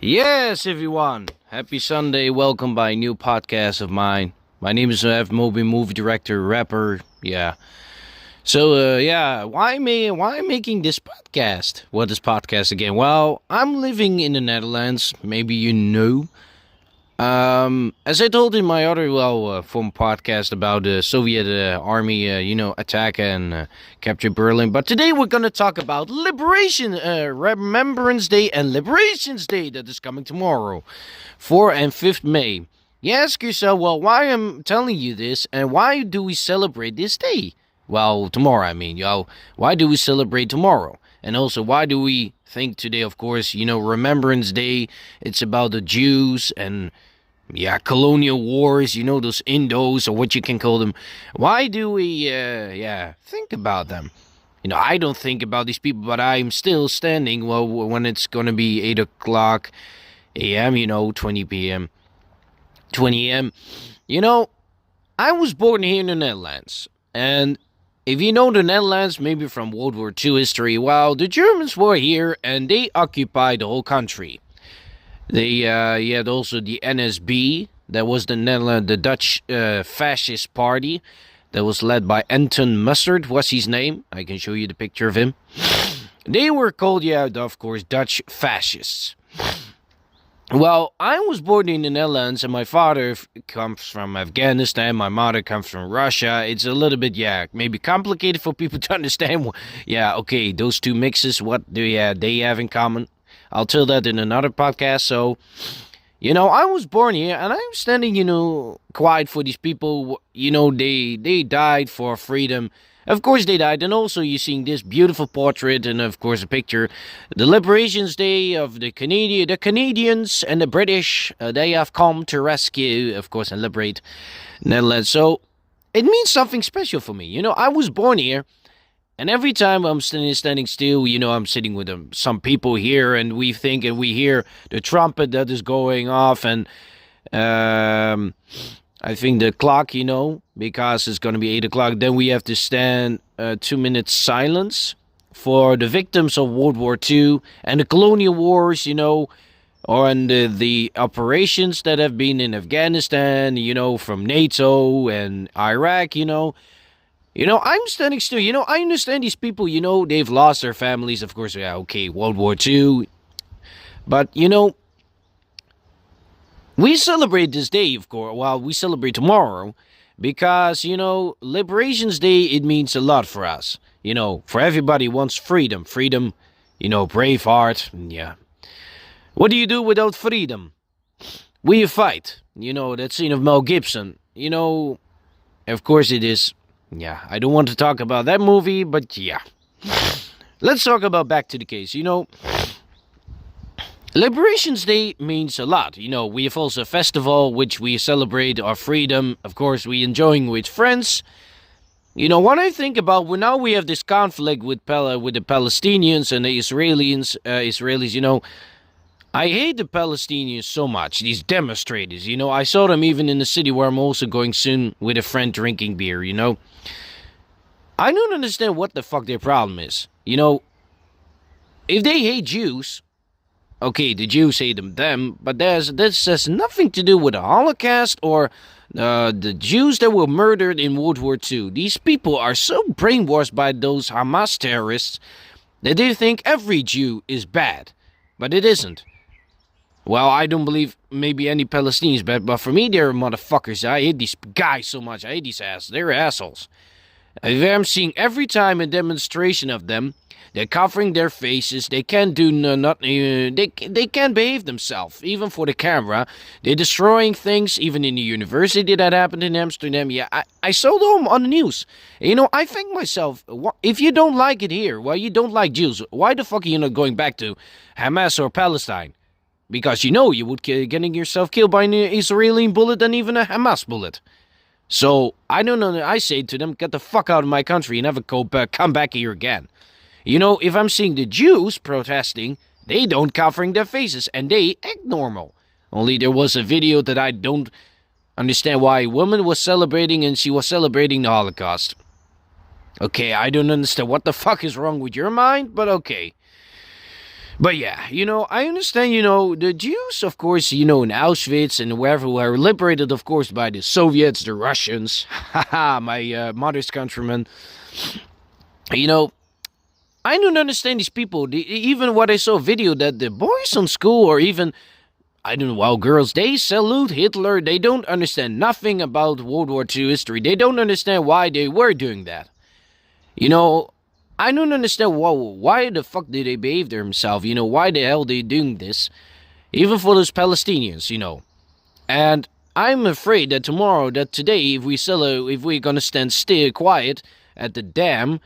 Yes, everyone. Happy Sunday. Welcome by a new podcast of mine. My name is Moby, movie director, rapper. Yeah. So, why me? Why making this podcast? What is podcast again? Well, I'm living in the Netherlands. Maybe you know. As I told in my other former podcast about the Soviet army, attack and capture Berlin. But today we're gonna talk about Remembrance Day and Liberations Day that is coming tomorrow, 4 and 5th May. You ask yourself, well, why I'm telling you this and why do we celebrate this day? Well, tomorrow, I mean, why do we celebrate tomorrow? And also, why do we think today, of course, Remembrance Day, it's about the Jews and, colonial wars, those Indos or what you can call them. Why do we, think about them? I don't think about these people, but I'm still standing, when it's going to be 8 o'clock a.m., 20 p.m., 20 a.m. I was born here in the Netherlands, and if you know the Netherlands, maybe from World War II history, well, the Germans were here and they occupied the whole country. They had also the NSB, that was the Dutch fascist party, that was led by Anton Mustard, was his name. I can show you the picture of him. They were called, of course, Dutch fascists. Well, I was born in the Netherlands, and my father comes from Afghanistan, my mother comes from Russia. It's a little bit, maybe complicated for people to understand. Okay, those two mixes, what do they have in common? I'll tell that in another podcast. So, I was born here, and I'm standing, quiet for these people. They died for freedom. Of course they died, and also you're seeing this beautiful portrait and of course a picture. The Liberations Day of the Canadians and the British, they have come to rescue, of course, and liberate Netherlands. So it means something special for me. I was born here, and every time I'm standing still, I'm sitting with some people here, and we think and we hear the trumpet that is going off, and I think the clock, because it's going to be 8 o'clock, then we have to stand 2 minutes silence for the victims of World War II and the colonial wars, or and the operations that have been in Afghanistan, from NATO and Iraq, I'm standing still. I understand these people, they've lost their families, of course, World War II. But, we celebrate this day, of course, we celebrate tomorrow, because, Liberations Day, it means a lot for us. For everybody wants freedom. Freedom, Braveheart, What do you do without freedom? We fight. That scene of Mel Gibson. Of course it is. I don't want to talk about that movie, but Let's talk about back to the case. Liberations Day means a lot. We have also a festival which we celebrate our freedom. Of course, we enjoying with friends. When I think about now we have this conflict with the Palestinians and the Israelis. I hate the Palestinians so much. These demonstrators. I saw them even in the city where I'm also going soon with a friend drinking beer. I don't understand what the fuck their problem is. If they hate Jews. Okay, the Jews hate them, but this has nothing to do with the Holocaust or the Jews that were murdered in World War II. These people are so brainwashed by those Hamas terrorists that they think every Jew is bad, but it isn't. Well, I don't believe maybe any Palestinians bad, but for me, they're motherfuckers. I hate these guys so much. I hate these assholes. They're assholes. I'm seeing every time a demonstration of them. They're covering their faces. They can't do nothing. They can't behave themselves, even for the camera. They're destroying things, even in the university that happened in Amsterdam. I saw them on the news. I think myself, if you don't like it here, you don't like Jews, why the fuck are you not going back to Hamas or Palestine? Because you would getting yourself killed by an Israeli bullet and even a Hamas bullet. So I don't know. I say to them, get the fuck out of my country and never come back here again. If I'm seeing the Jews protesting, they don't covering their faces, and they act normal. Only there was a video that I don't understand why a woman was celebrating, and she was celebrating the Holocaust. Okay, I don't understand what the fuck is wrong with your mind, but okay. But yeah, I understand, the Jews, of course, in Auschwitz and wherever were liberated, of course, by the Soviets, the Russians, haha, my mother's countrymen. You know, I don't understand these people. Even what I saw a video that the boys on school or even, I don't know, well, girls, they salute Hitler. They don't understand nothing about World War II history. They don't understand why they were doing that. You know, I don't understand why the fuck did they behave themselves? Why the hell they doing this? Even for those Palestinians. And I'm afraid that tomorrow, that today, if we're gonna stand still, quiet at the dam,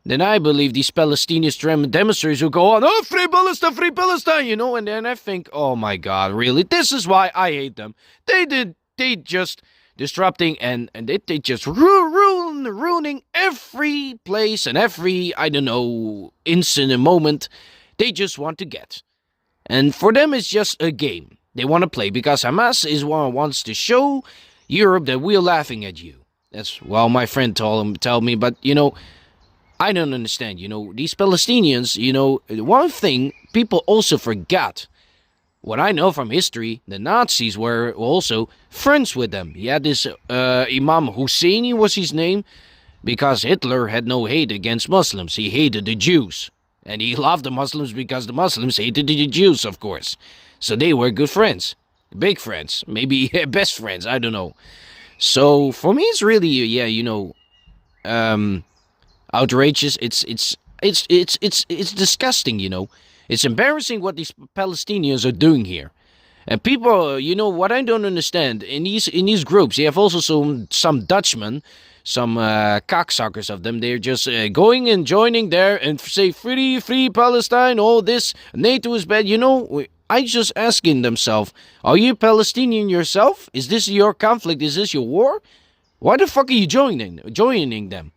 then I believe these Palestinian demonstrators will go on, oh, free Palestine, and then I think, oh my God, really? This is why I hate them. They just disrupting and they just ruining every place and every, I don't know, incident moment they just want to get. And for them, it's just a game they want to play because Hamas is one wants to show Europe that we're laughing at you. That's, well, my friend tell me, but I don't understand. These Palestinians, one thing people also forgot. What I know from history, the Nazis were also friends with them. He had this Imam Husseini was his name, because Hitler had no hate against Muslims. He hated the Jews. And he loved the Muslims because the Muslims hated the Jews, of course. So they were good friends. Big friends. Maybe best friends. I don't know. So for me, it's really, outrageous. It's disgusting. It's embarrassing what these Palestinians are doing here. And people, what I don't understand in these groups, you have also some Dutchmen, some cocksuckers of them. They're just going and joining there and say free Palestine. All this NATO is bad. I just asking themselves, are you Palestinian yourself? Is this your conflict? Is this your war? Why the fuck are you joining them?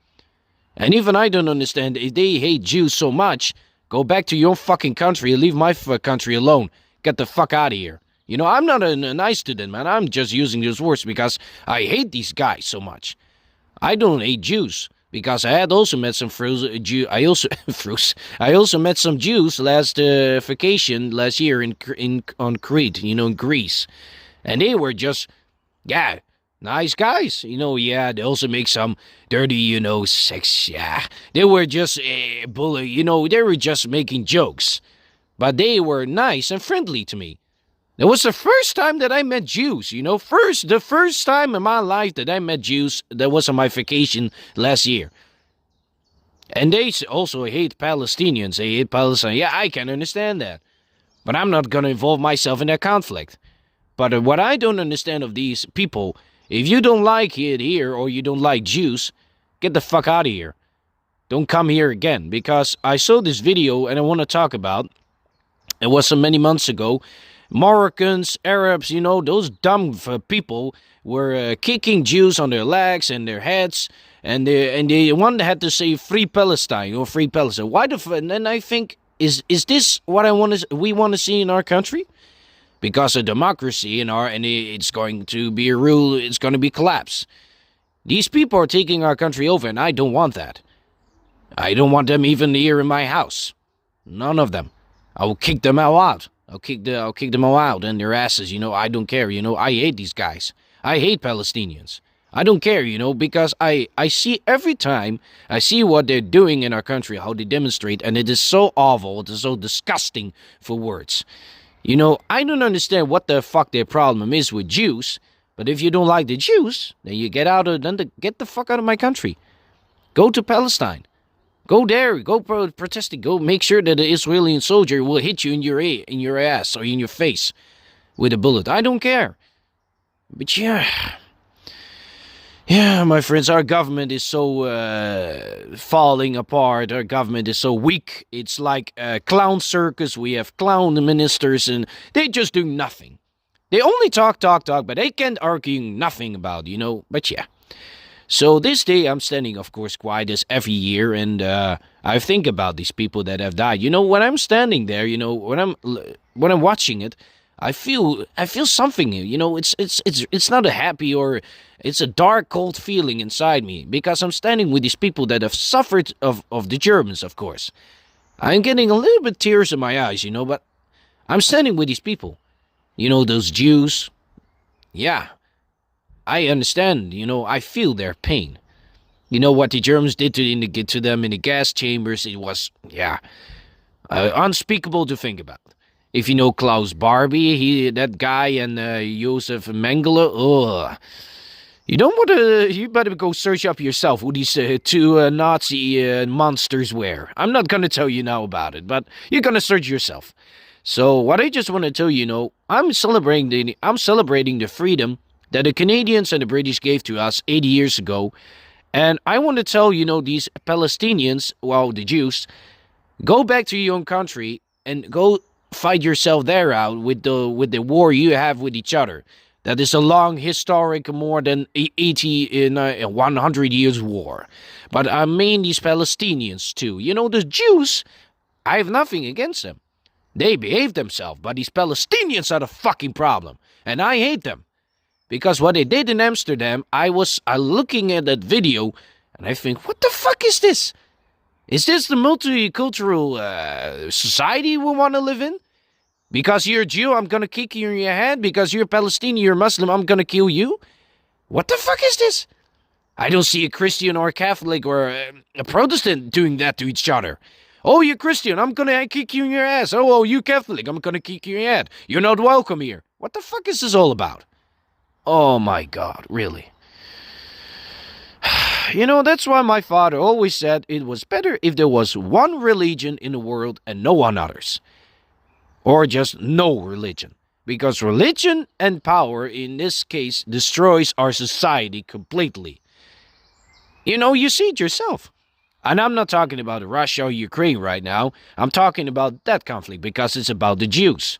And even I don't understand, if they hate Jews so much, go back to your fucking country and leave my country alone. Get the fuck out of here. I'm not a nice student, man. I'm just using those words because I hate these guys so much. I don't hate Jews because I had also met some I also met some Jews last vacation last year on Crete, in Greece, and they were just, yeah, nice guys. Yeah, they also make some dirty, sex. Yeah, they were just bully. They were just making jokes, but they were nice and friendly to me. It was the first time that I met Jews, the first time in my life that I met Jews. That was on my vacation last year. And they also hate Palestinians. They hate Palestine. Yeah, I can understand that. But I'm not going to involve myself in that conflict. But what I don't understand of these people, if you don't like it here or you don't like Jews, get the fuck out of here. Don't come here again. Because I saw this video and I want to talk about. It was so many months ago. Moroccans, Arabs, those dumb people were kicking Jews on their legs and their heads, and one had to say free Palestine or free Palestine. Why and then I think, is this what we want to see in our country? Because a democracy and it's going to be a rule, it's going to be collapse. These people are taking our country over, and I don't want that. I don't want them even here in my house. None of them. I will kick them all out. I'll kick them all out and their asses. I don't care. I hate these guys. I hate Palestinians. I don't care. Because I see every time I see what they're doing in our country, how they demonstrate, and it is so awful. It is so disgusting for words. I don't understand what the fuck their problem is with Jews. But if you don't like the Jews, then you get the fuck out of my country. Go to Palestine. Go there, go protesting, go make sure that the Israeli soldier will hit you in your ass or in your face with a bullet. I don't care. But yeah, my friends, our government is so falling apart. Our government is so weak. It's like a clown circus. We have clown ministers and they just do nothing. They only talk, but they can't argue nothing about, But yeah. So this day I'm standing, of course, quiet as every year, and I think about these people that have died. When I'm standing there, when I'm watching it, I feel something. It's not a happy or it's a dark, cold feeling inside me because I'm standing with these people that have suffered of the Germans, of course. I'm getting a little bit tears in my eyes, but I'm standing with these people. Those Jews. Yeah, I understand. I feel their pain. What the Germans did to them in the gas chambers. It was, unspeakable to think about. If you know Klaus Barbie, that guy, and Josef Mengele, you don't want to. You better go search up yourself who these two Nazi monsters were. I'm not gonna tell you now about it, but you're gonna search yourself. So what I just want to tell you, I'm celebrating the freedom that the Canadians and the British gave to us 80 years ago, and I want to tell these Palestinians, well, the Jews, go back to your own country and go fight yourself there out with the war you have with each other. That is a long, historic, more than 80 in 100 years war. But I mean these Palestinians too. The Jews, I have nothing against them. They behave themselves, but these Palestinians are the fucking problem. And I hate them. Because what they did in Amsterdam, I was looking at that video, and I think, what the fuck is this? Is this the multicultural society we want to live in? Because you're a Jew, I'm going to kick you in your head. Because you're Palestinian, you're Muslim, I'm going to kill you. What the fuck is this? I don't see a Christian or a Catholic or a Protestant doing that to each other. Oh, you're Christian, I'm going to kick you in your ass. Oh, you Catholic, I'm going to kick you in your head. You're not welcome here. What the fuck is this all about? Oh my God, really? That's why my father always said it was better if there was one religion in the world and no one others. Or just no religion. Because religion and power, in this case, destroys our society completely. You see it yourself. And I'm not talking about Russia or Ukraine right now. I'm talking about that conflict because it's about the Jews.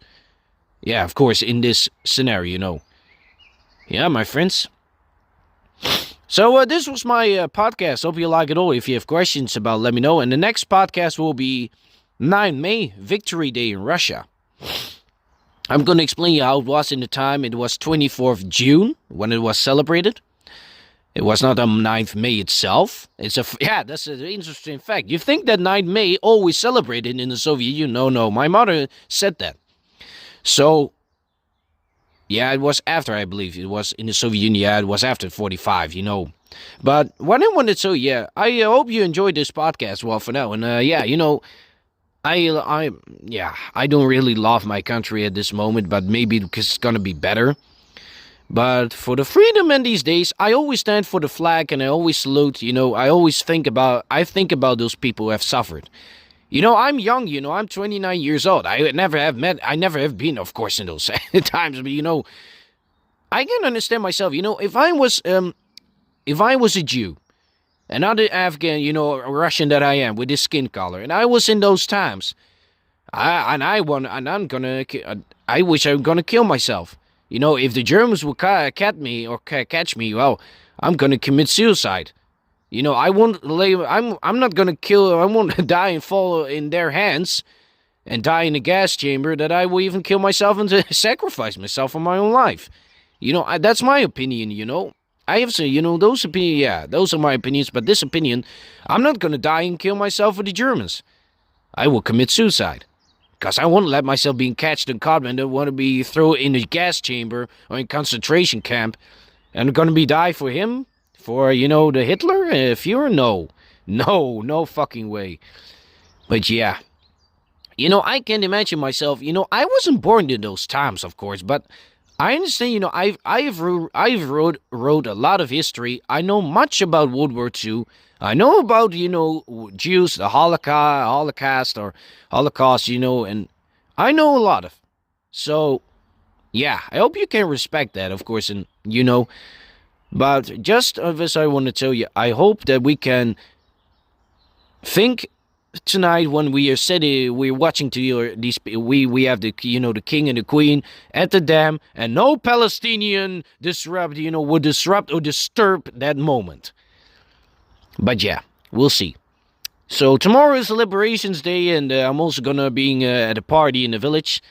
Yeah, of course, in this scenario, Yeah, my friends. So this was my podcast. Hope you like it all. If you have questions about, let me know. And the next podcast will be 9 May, Victory Day in Russia. I'm going to explain you how it was in the time. It was 24th June when it was celebrated. It was not on 9th May itself. That's an interesting fact. You think that 9th May always celebrated in the Soviet Union? No. My mother said that. So, yeah, it was after, I believe. It was in the Soviet Union. Yeah, it was after 45, But what I wanted to say, I hope you enjoyed this podcast. Well, for now. And, I don't really love my country at this moment, but maybe because it's going to be better. But for the freedom in these days, I always stand for the flag and I always salute, I always think about those people who have suffered. I'm young, I'm 29 years old. I never have been, of course, in those times, but I can understand myself, if I was a Jew, another Afghan, Russian that I am with this skin color, and I was in those times, I wish I'm gonna kill myself. If the Germans will catch me, well, I'm gonna commit suicide. I won't I'm not gonna I won't die and fall in their hands and die in a gas chamber that I will even kill myself and sacrifice myself for my own life. That's my opinion, I have said, those opinions, those are my opinions, but this opinion, I'm not gonna die and kill myself for the Germans. I will commit suicide. Because I won't let myself being catched and caught and I want to be thrown in a gas chamber or in concentration camp. And I'm going to be die for him? For, the Hitler? Führer? No fucking way. But yeah. I can imagine myself, I wasn't born in those times, of course, but I understand, I've wrote a lot of history. I know much about World War II. I know about, Jews, the Holocaust, and I know a lot of. So, yeah, I hope you can respect that, of course, and, but just as I want to tell you, I hope that we can think tonight when we're watching we have the, the king and the queen at the dam, and no Palestinian would disrupt or disturb that moment. But yeah, we'll see. So tomorrow is Liberations Day, and I'm also gonna be at a party in the village.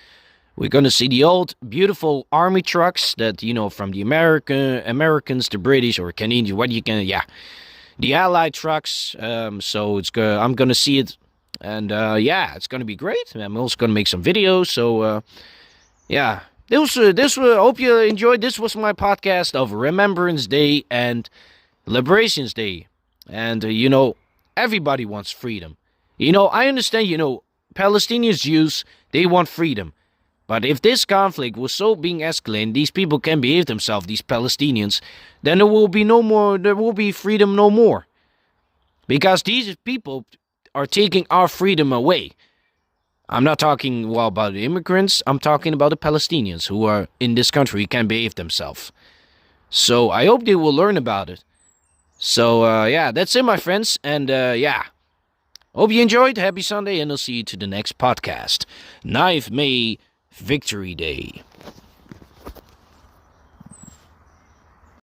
We're gonna see the old, beautiful army trucks that from the Americans, the British or Canadian, the Allied trucks. So I'm gonna see it And yeah, it's gonna be great. I'm also gonna make some videos. So yeah, hope you enjoyed. This was my podcast of Remembrance Day and Liberations Day. And everybody wants freedom. I understand. Palestinians, Jews, they want freedom. But if this conflict was so being escalated, these people can behave themselves, these Palestinians, then there will be no more. There will be freedom no more, because these people are taking our freedom away. I'm not talking about the immigrants. I'm talking about the Palestinians who are in this country, who can behave themselves. So I hope they will learn about it. So yeah, that's it, my friends, and yeah. Hope you enjoyed. Happy Sunday, and I'll see you to the next podcast. Knife May Victory Day.